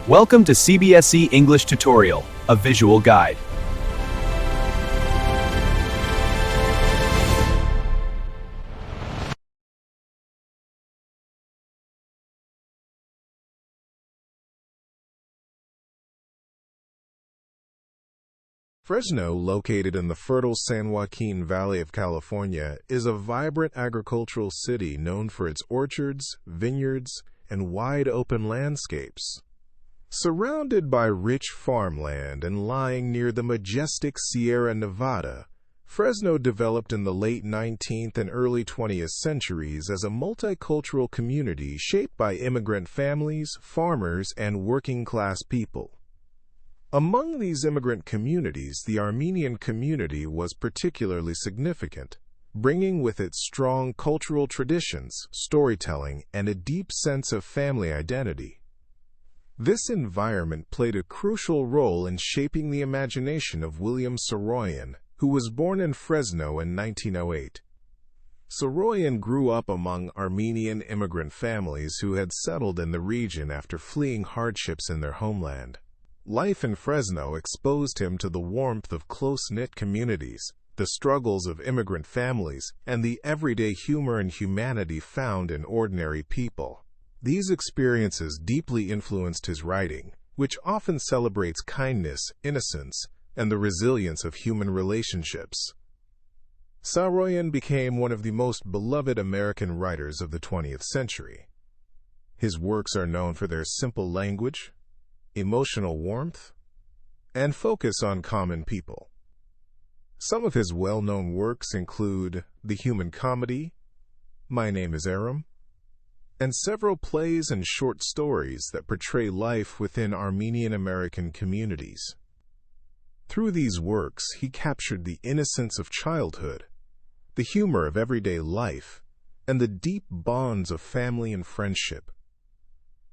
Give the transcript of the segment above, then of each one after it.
Welcome to CBSE English Tutorial, a visual guide. Fresno, located in the fertile San Joaquin Valley of California, is a vibrant agricultural city known for its orchards, vineyards, and wide-open landscapes. Surrounded by rich farmland and lying near the majestic Sierra Nevada, Fresno developed in the late 19th and early 20th centuries as a multicultural community shaped by immigrant families, farmers, and working-class people. Among these immigrant communities, the Armenian community was particularly significant, bringing with it strong cultural traditions, storytelling, and a deep sense of family identity. This environment played a crucial role in shaping the imagination of William Saroyan, who was born in Fresno in 1908. Saroyan grew up among Armenian immigrant families who had settled in the region after fleeing hardships in their homeland. Life in Fresno exposed him to the warmth of close-knit communities, the struggles of immigrant families, and the everyday humor and humanity found in ordinary people. These experiences deeply influenced his writing, which often celebrates kindness, innocence, and the resilience of human relationships. Saroyan became one of the most beloved American writers of the 20th century. His works are known for their simple language, emotional warmth, and focus on common people. Some of his well-known works include The Human Comedy, My Name is Aram, and several plays and short stories that portray life within Armenian American communities. Through these works, he captured the innocence of childhood, the humor of everyday life, and the deep bonds of family and friendship.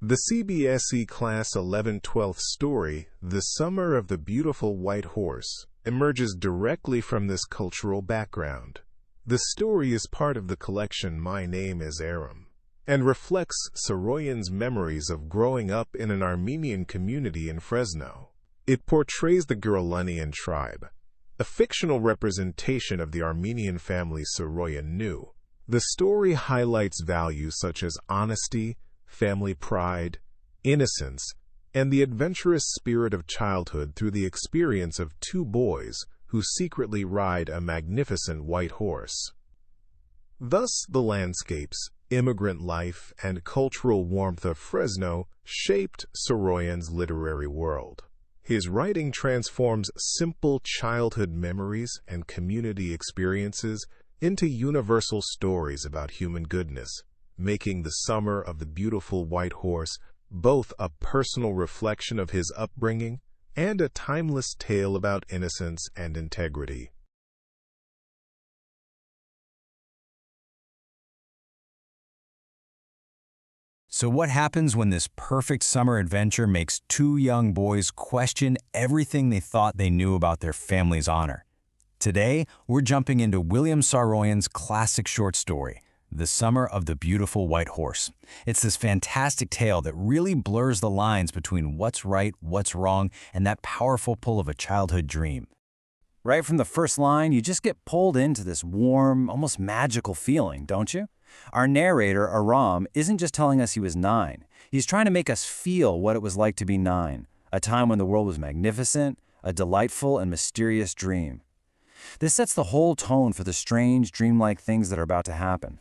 The CBSE Class 11-12th story, The Summer of the Beautiful White Horse, emerges directly from this cultural background. The story is part of the collection My Name is Aram, and reflects Saroyan's memories of growing up in an Armenian community in Fresno. It portrays the Gurulanian tribe, a fictional representation of the Armenian family Saroyan knew. The story highlights values such as honesty, family pride, innocence, and the adventurous spirit of childhood through the experience of two boys who secretly ride a magnificent white horse. Thus, the landscapes, immigrant life, and cultural warmth of Fresno shaped Saroyan's literary world. His writing transforms simple childhood memories and community experiences into universal stories about human goodness, making The Summer of the Beautiful White Horse both a personal reflection of his upbringing and a timeless tale about innocence and integrity. So what happens when this perfect summer adventure makes two young boys question everything they thought they knew about their family's honor? Today, we're jumping into William Saroyan's classic short story, The Summer of the Beautiful White Horse. It's this fantastic tale that really blurs the lines between what's right, what's wrong, and that powerful pull of a childhood dream. Right from the first line, you just get pulled into this warm, almost magical feeling, don't you? Our narrator, Aram, isn't just telling us he was 9. He's trying to make us feel what it was like to be 9, a time when the world was magnificent, a delightful and mysterious dream. This sets the whole tone for the strange, dreamlike things that are about to happen.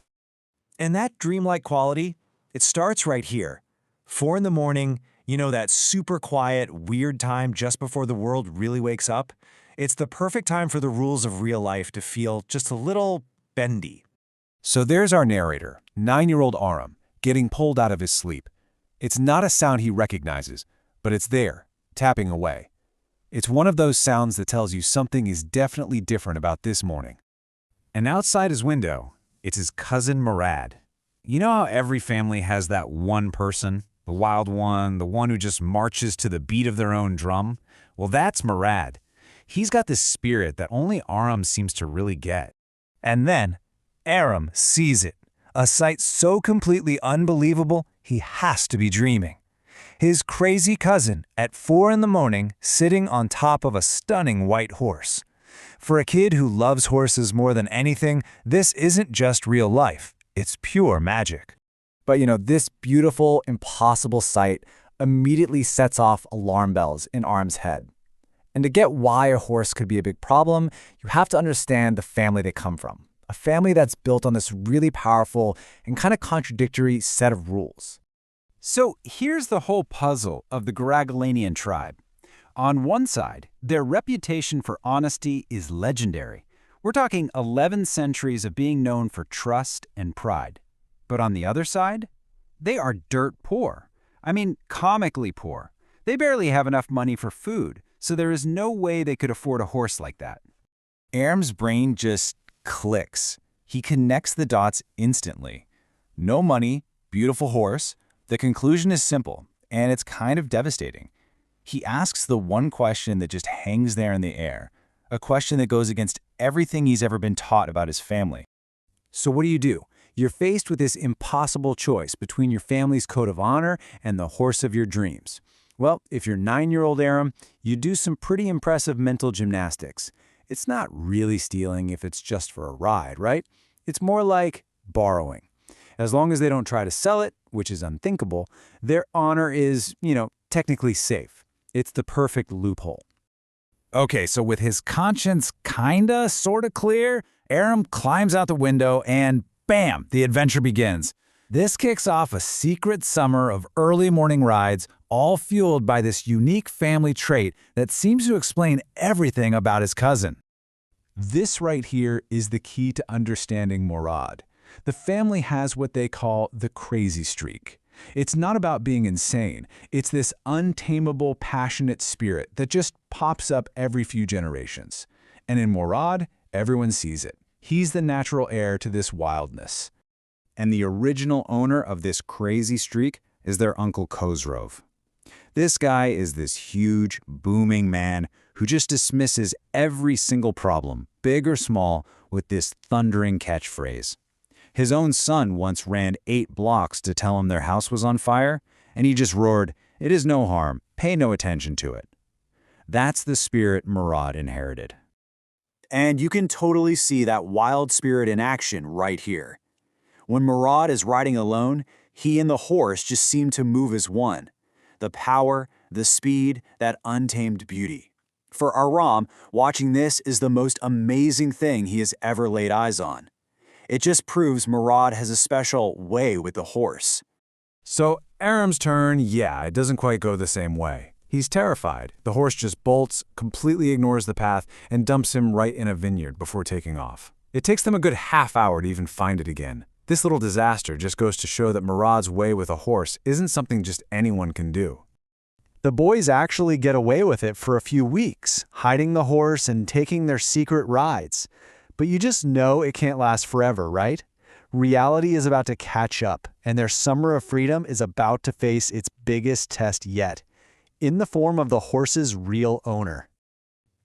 And that dreamlike quality, it starts right here. 4 in the morning, that super quiet, weird time just before the world really wakes up. It's the perfect time for the rules of real life to feel just a little bendy. So there's our narrator, 9-year-old Aram, getting pulled out of his sleep. It's not a sound he recognizes, but it's there, tapping away. It's one of those sounds that tells you something is definitely different about this morning. And outside his window, it's his cousin Mourad. You know how every family has that one person, the wild one, the one who just marches to the beat of their own drum? Well, that's Mourad. He's got this spirit that only Aram seems to really get. And then, Aram sees it, a sight so completely unbelievable, he has to be dreaming. his crazy cousin at 4 in the morning sitting on top of a stunning white horse. For a kid who loves horses more than anything, this isn't just real life. It's pure magic. But this beautiful, impossible sight immediately sets off alarm bells in Aram's head. And to get why a horse could be a big problem, you have to understand the family they come from. A family that's built on this really powerful and kind of contradictory set of rules. So here's the whole puzzle of the Garagalanian tribe. On one side, their reputation for honesty is legendary. We're talking 11 centuries of being known for trust and pride. But on the other side, they are dirt poor. I mean, comically poor. They barely have enough money for food, so there is no way they could afford a horse like that. Aram's brain just clicks. He connects the dots instantly. No money, beautiful horse. The conclusion is simple, and it's kind of devastating. He asks the one question that just hangs there in the air, a question that goes against everything he's ever been taught about his family. So what do? You're faced with this impossible choice between your family's code of honor and the horse of your dreams. Well, if you're 9-year-old Aram, you do some pretty impressive mental gymnastics. It's not really stealing if it's just for a ride, right? It's more like borrowing. As long as they don't try to sell it, which is unthinkable, their honor is, technically safe. It's the perfect loophole. Okay, so with his conscience sorta clear, Aram climbs out the window and bam, the adventure begins. This kicks off a secret summer of early morning rides, all fueled by this unique family trait that seems to explain everything about his cousin. This right here is the key to understanding Mourad. The family has what they call the crazy streak. It's not about being insane. It's this untamable, passionate spirit that just pops up every few generations. And in Mourad, everyone sees it. He's the natural heir to this wildness. And the original owner of this crazy streak is their uncle Khosrov. This guy is this huge, booming man who just dismisses every single problem, big or small, with this thundering catchphrase. His own son once ran 8 blocks to tell him their house was on fire, and he just roared, "It is no harm, pay no attention to it." That's the spirit Mourad inherited. And you can totally see that wild spirit in action right here. When Mourad is riding alone, he and the horse just seem to move as one. The power, the speed, that untamed beauty. For Aram, watching this is the most amazing thing he has ever laid eyes on. It just proves Mourad has a special way with the horse. So Aram's turn, it doesn't quite go the same way. He's terrified. The horse just bolts, completely ignores the path, and dumps him right in a vineyard before taking off. It takes them a good half hour to even find it again. This little disaster just goes to show that Mourad's way with a horse isn't something just anyone can do. The boys actually get away with it for a few weeks, hiding the horse and taking their secret rides. But you just know it can't last forever, right? Reality is about to catch up, and their summer of freedom is about to face its biggest test yet, in the form of the horse's real owner.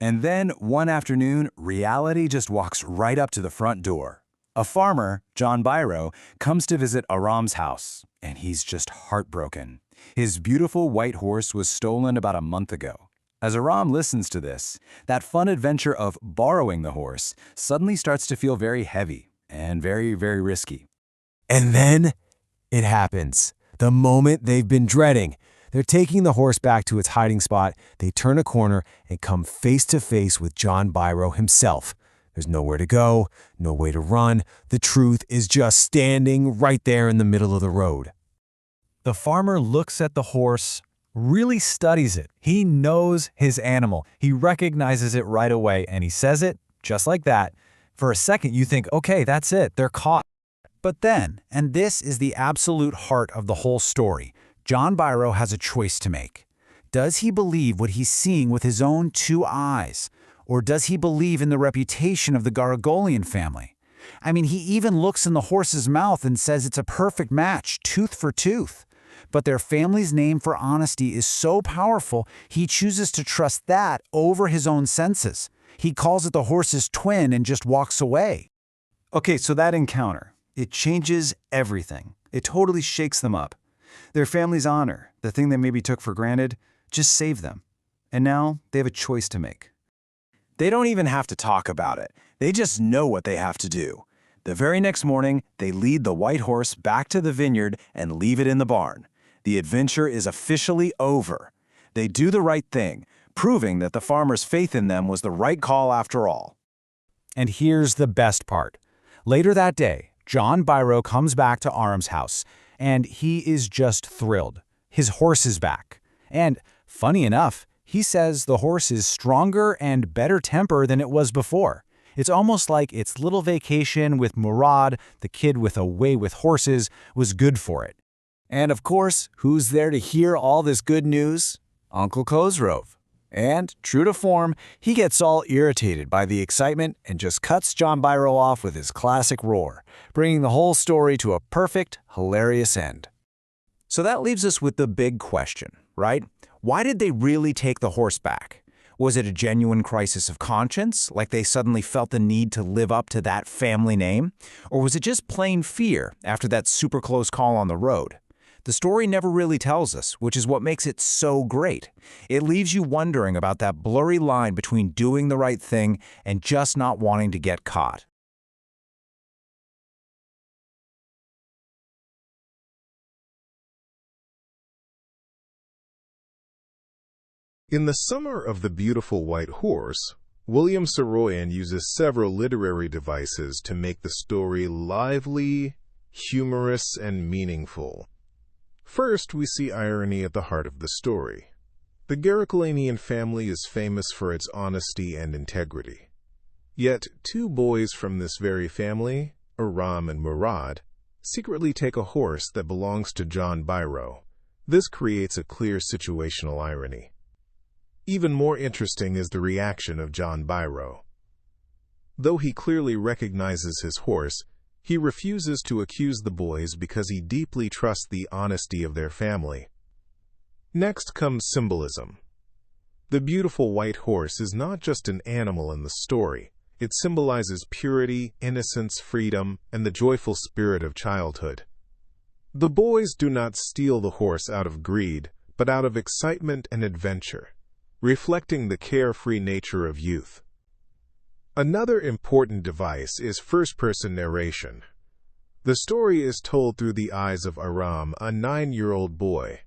And then, one afternoon, reality just walks right up to the front door. A farmer, John Biro, comes to visit Aram's house, and he's just heartbroken. His beautiful white horse was stolen about a month ago. As Aram listens to this, that fun adventure of borrowing the horse suddenly starts to feel very heavy and very, very risky. And then it happens. The moment they've been dreading. They're taking the horse back to its hiding spot. They turn a corner and come face to face with John Biro himself. There's nowhere to go, no way to run. The truth is just standing right there in the middle of the road. The farmer looks at the horse, really studies it. He knows his animal. He recognizes it right away, and he says it just like that. For a second, you think, okay, that's it. They're caught. But then, and this is the absolute heart of the whole story, John Biro has a choice to make. Does he believe what he's seeing with his own 2 eyes? Or does he believe in the reputation of the Garagolian family? I mean, he even looks in the horse's mouth and says it's a perfect match, tooth for tooth. But their family's name for honesty is so powerful, he chooses to trust that over his own senses. He calls it the horse's twin and just walks away. Okay, so that encounter, it changes everything. It totally shakes them up. Their family's honor, the thing they maybe took for granted, just saved them. And now they have a choice to make. They don't even have to talk about it. They just know what they have to do. The very next morning, they lead the white horse back to the vineyard and leave it in the barn. The adventure is officially over. They do the right thing, proving that the farmer's faith in them was the right call after all. And here's the best part. Later that day, John Biro comes back to Aram's house, and he is just thrilled. His horse is back. And, funny enough, he says the horse is stronger and better tempered than it was before. It's almost like its little vacation with Mourad, the kid with a way with horses, was good for it. And of course, who's there to hear all this good news? Uncle Khosrov. And, true to form, he gets all irritated by the excitement and just cuts John Biro off with his classic roar, bringing the whole story to a perfect, hilarious end. So that leaves us with the big question, right? Why did they really take the horse back? Was it a genuine crisis of conscience, like they suddenly felt the need to live up to that family name? Or was it just plain fear after that super close call on the road? The story never really tells us, which is what makes it so great. It leaves you wondering about that blurry line between doing the right thing and just not wanting to get caught. In The Summer of the Beautiful White Horse, William Saroyan uses several literary devices to make the story lively, humorous, and meaningful. First, we see irony at the heart of the story. The Garaklanian family is famous for its honesty and integrity. Yet, two boys from this very family, Aram and Mourad, secretly take a horse that belongs to John Biro. This creates a clear situational irony. Even more interesting is the reaction of John Biro. Though he clearly recognizes his horse, he refuses to accuse the boys because he deeply trusts the honesty of their family. Next comes symbolism. The beautiful white horse is not just an animal in the story. It symbolizes purity, innocence, freedom, and the joyful spirit of childhood. The boys do not steal the horse out of greed, but out of excitement and adventure, reflecting the carefree nature of youth. Another important device is first-person narration. The story is told through the eyes of Aram, a 9-year-old boy.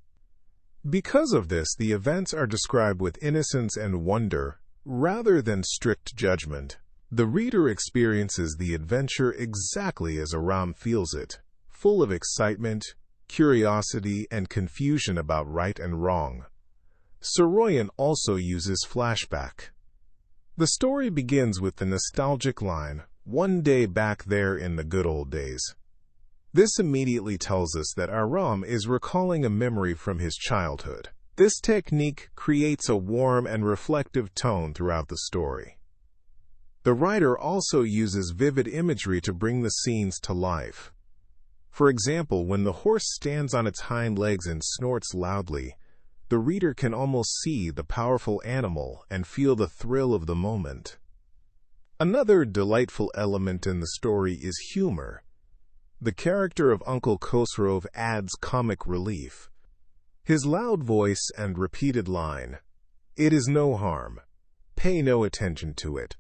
Because of this, the events are described with innocence and wonder, rather than strict judgment. The reader experiences the adventure exactly as Aram feels it, full of excitement, curiosity, and confusion about right and wrong. Saroyan also uses flashback. The story begins with the nostalgic line, "One day back there in the good old days." This immediately tells us that Aram is recalling a memory from his childhood. This technique creates a warm and reflective tone throughout the story. The writer also uses vivid imagery to bring the scenes to life. For example, when the horse stands on its hind legs and snorts loudly, the reader can almost see the powerful animal and feel the thrill of the moment. Another delightful element in the story is humor. The character of Uncle Khosrov adds comic relief. His loud voice and repeated line, "It is no harm. Pay no attention to it,"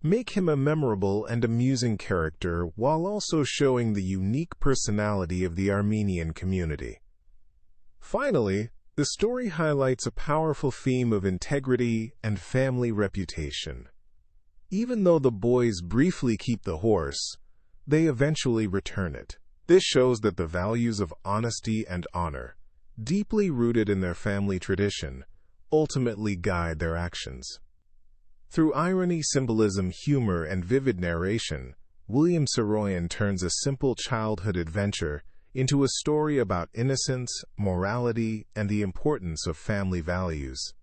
make him a memorable and amusing character while also showing the unique personality of the Armenian community. Finally, the story highlights a powerful theme of integrity and family reputation. Even though the boys briefly keep the horse, they eventually return it. This shows that the values of honesty and honor, deeply rooted in their family tradition, ultimately guide their actions. Through irony, symbolism, humor, and vivid narration, William Saroyan turns a simple childhood adventure into a story about innocence, morality, and the importance of family values.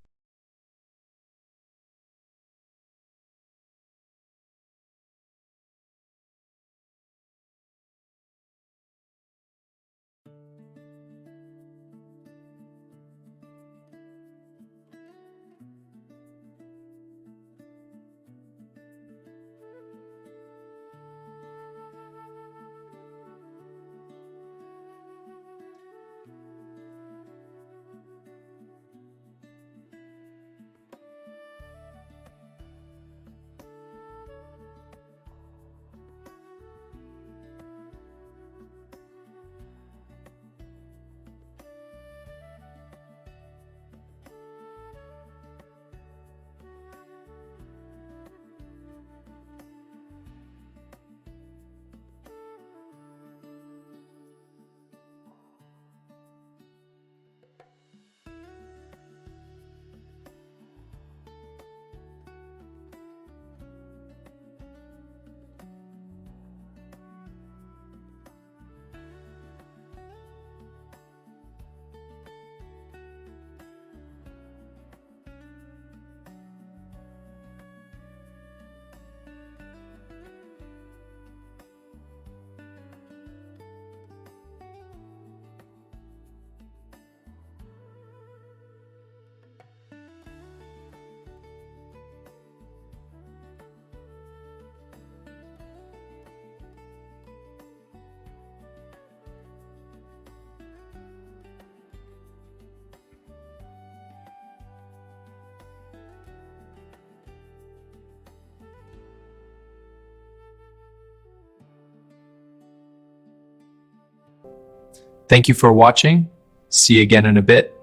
Thank you for watching. See you again in a bit.